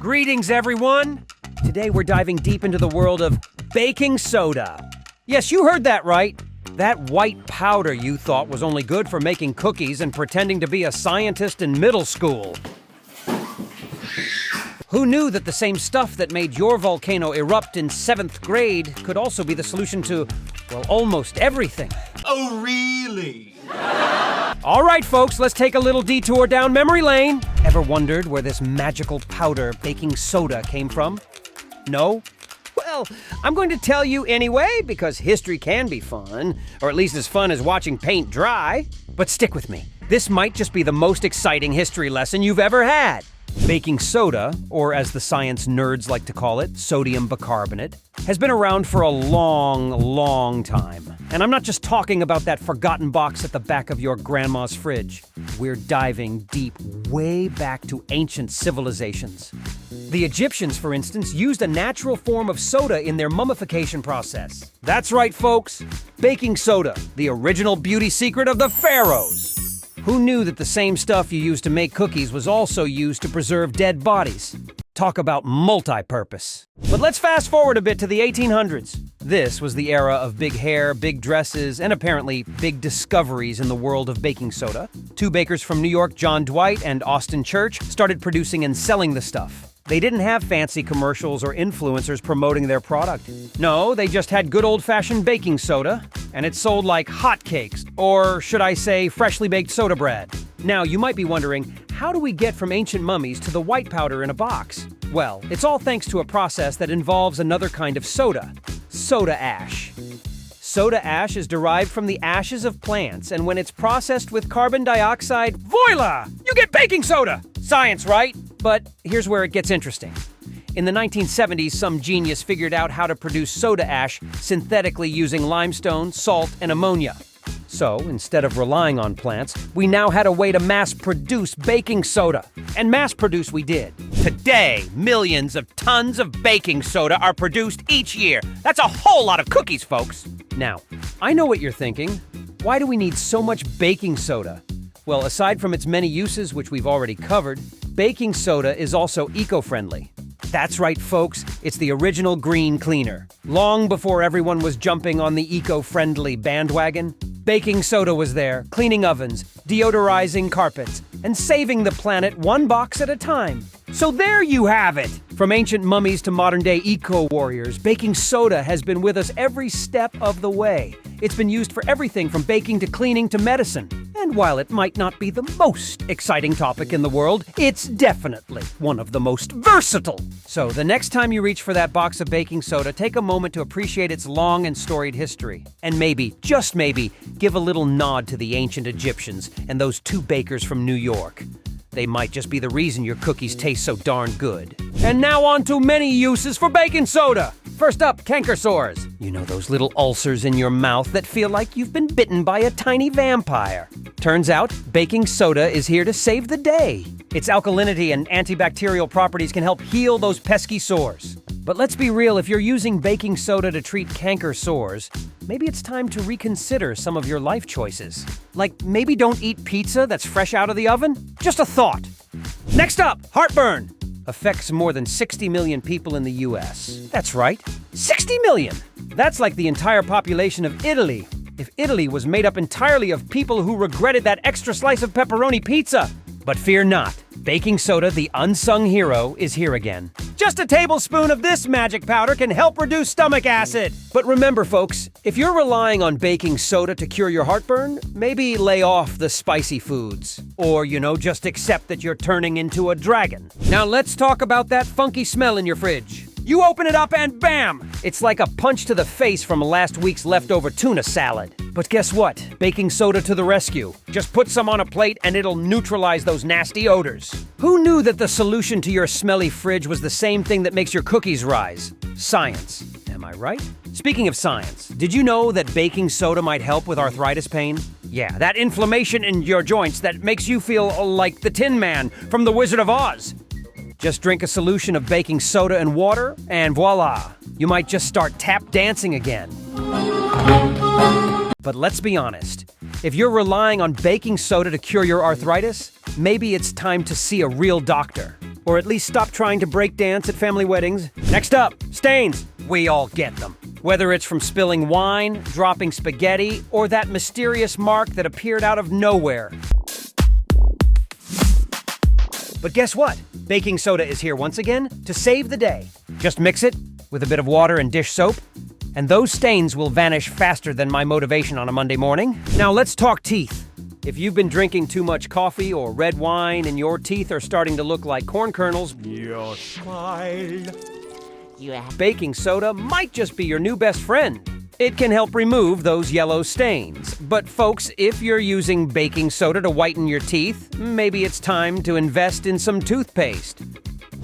Greetings, everyone! Today we're diving deep into the world of baking soda. Yes, you heard that right. That white powder you thought was only good for making cookies and pretending to be a scientist in middle school. Who knew that the same stuff that made your volcano erupt in 7th grade could also be the solution to, well, almost everything? Oh, really? All right, folks, let's take a little detour down memory lane. Ever wondered where this magical powder, baking soda, came from? No? Well, I'm going to tell you anyway, because history can be fun, or at least as fun as watching paint dry. But stick with me. This might just be the most exciting history lesson you've ever had. Baking soda, or as the science nerds like to call it, sodium bicarbonate, has been around for a long, long time. And I'm not just talking about that forgotten box at the back of your grandma's fridge. We're diving deep, way back to ancient civilizations. The Egyptians, for instance, used a natural form of soda in their mummification process. That's right, folks. Baking soda, the original beauty secret of the pharaohs. Who knew that the same stuff you used to make cookies was also used to preserve dead bodies? Talk about multi-purpose. But let's fast forward a bit to the 1800s. This was the era of big hair, big dresses, and apparently big discoveries in the world of baking soda. Two bakers from New York, John Dwight and Austin Church, started producing and selling the stuff. They didn't have fancy commercials or influencers promoting their product. No, they just had good old-fashioned baking soda, and it sold like hotcakes, or should I say freshly baked soda bread. Now, you might be wondering, how do we get from ancient mummies to the white powder in a box? Well, it's all thanks to a process that involves another kind of soda, soda ash. Soda ash is derived from the ashes of plants, and when it's processed with carbon dioxide, voila! You get baking soda! Science, right? But here's where it gets interesting. In the 1970s, some genius figured out how to produce soda ash synthetically using limestone, salt, and ammonia. So, instead of relying on plants, we now had a way to mass-produce baking soda. And mass-produce we did. Today, millions of tons of baking soda are produced each year. That's a whole lot of cookies, folks. Now, I know what you're thinking. Why do we need so much baking soda? Well, aside from its many uses, which we've already covered, baking soda is also eco-friendly. That's right, folks, it's the original green cleaner. Long before everyone was jumping on the eco-friendly bandwagon, baking soda was there, cleaning ovens, deodorizing carpets, and saving the planet one box at a time. So there you have it! From ancient mummies to modern-day eco-warriors, baking soda has been with us every step of the way. It's been used for everything from baking to cleaning to medicine. And while it might not be the most exciting topic in the world, it's definitely one of the most versatile. So the next time you reach for that box of baking soda, take a moment to appreciate its long and storied history. And maybe, just maybe, give a little nod to the ancient Egyptians and those two bakers from New York. They might just be the reason your cookies taste so darn good. And now on to many uses for baking soda. First up, canker sores. You know those little ulcers in your mouth that feel like you've been bitten by a tiny vampire. Turns out, baking soda is here to save the day. Its alkalinity and antibacterial properties can help heal those pesky sores. But let's be real, if you're using baking soda to treat canker sores, maybe it's time to reconsider some of your life choices. Like maybe don't eat pizza that's fresh out of the oven? Just a thought. Next up, heartburn. Affects more than 60 million people in the US. That's right, 60 million! That's like the entire population of Italy. If Italy was made up entirely of people who regretted that extra slice of pepperoni pizza. But fear not, baking soda, the unsung hero, is here again. Just a tablespoon of this magic powder can help reduce stomach acid. But remember, folks, if you're relying on baking soda to cure your heartburn, maybe lay off the spicy foods. Or, just accept that you're turning into a dragon. Now let's talk about that funky smell in your fridge. You open it up and bam! It's like a punch to the face from last week's leftover tuna salad. But guess what? Baking soda to the rescue. Just put some on a plate and it'll neutralize those nasty odors. Who knew that the solution to your smelly fridge was the same thing that makes your cookies rise? Science. Am I right? Speaking of science, did you know that baking soda might help with arthritis pain? Yeah, that inflammation in your joints that makes you feel like the Tin Man from The Wizard of Oz. Just drink a solution of baking soda and water, and voila! You might just start tap dancing again. But let's be honest. If you're relying on baking soda to cure your arthritis, maybe it's time to see a real doctor. Or at least stop trying to break dance at family weddings. Next up, stains. We all get them. Whether it's from spilling wine, dropping spaghetti, or that mysterious mark that appeared out of nowhere. But guess what? Baking soda is here once again to save the day. Just mix it with a bit of water and dish soap, and those stains will vanish faster than my motivation on a Monday morning. Now let's talk teeth. If you've been drinking too much coffee or red wine and your teeth are starting to look like corn kernels, your smile. Baking soda might just be your new best friend. It can help remove those yellow stains. But folks, if you're using baking soda to whiten your teeth, maybe it's time to invest in some toothpaste.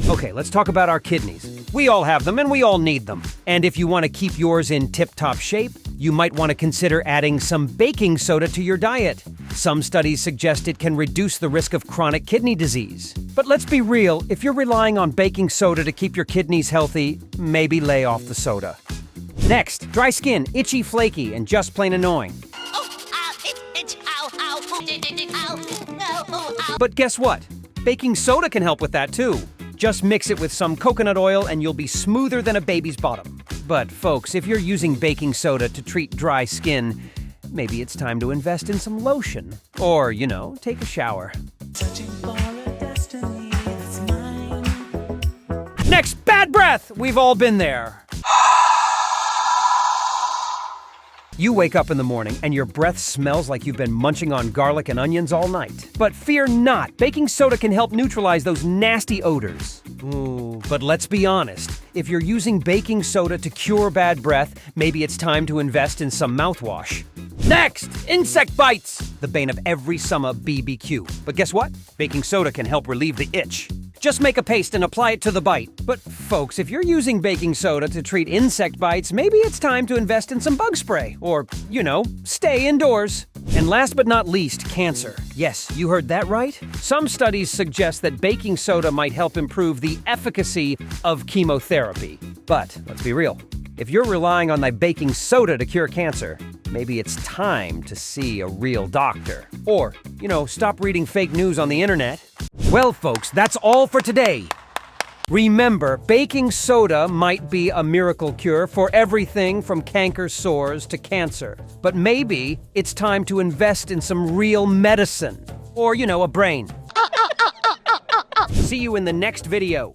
Okay, let's talk about our kidneys. We all have them and we all need them. And if you want to keep yours in tip-top shape, you might want to consider adding some baking soda to your diet. Some studies suggest it can reduce the risk of chronic kidney disease. But let's be real, if you're relying on baking soda to keep your kidneys healthy, maybe lay off the soda. Next, dry skin, itchy, flaky, and just plain annoying. But guess what? Baking soda can help with that too. Just mix it with some coconut oil and you'll be smoother than a baby's bottom. But folks, if you're using baking soda to treat dry skin, maybe it's time to invest in some lotion. Or, take a shower. Next, bad breath! We've all been there. You wake up in the morning and your breath smells like you've been munching on garlic and onions all night. But fear not, baking soda can help neutralize those nasty odors. Ooh, but let's be honest, if you're using baking soda to cure bad breath, maybe it's time to invest in some mouthwash. Next, insect bites! The bane of every summer BBQ. But guess what? Baking soda can help relieve the itch. Just make a paste and apply it to the bite. But folks, if you're using baking soda to treat insect bites, maybe it's time to invest in some bug spray. Or, stay indoors. And last but not least, cancer. Yes, you heard that right. Some studies suggest that baking soda might help improve the efficacy of chemotherapy. But let's be real. If you're relying on thy baking soda to cure cancer, maybe it's time to see a real doctor. Or, stop reading fake news on the internet. Well, folks, that's all for today. Remember, baking soda might be a miracle cure for everything from canker sores to cancer. But maybe it's time to invest in some real medicine. Or, a brain. See you in the next video.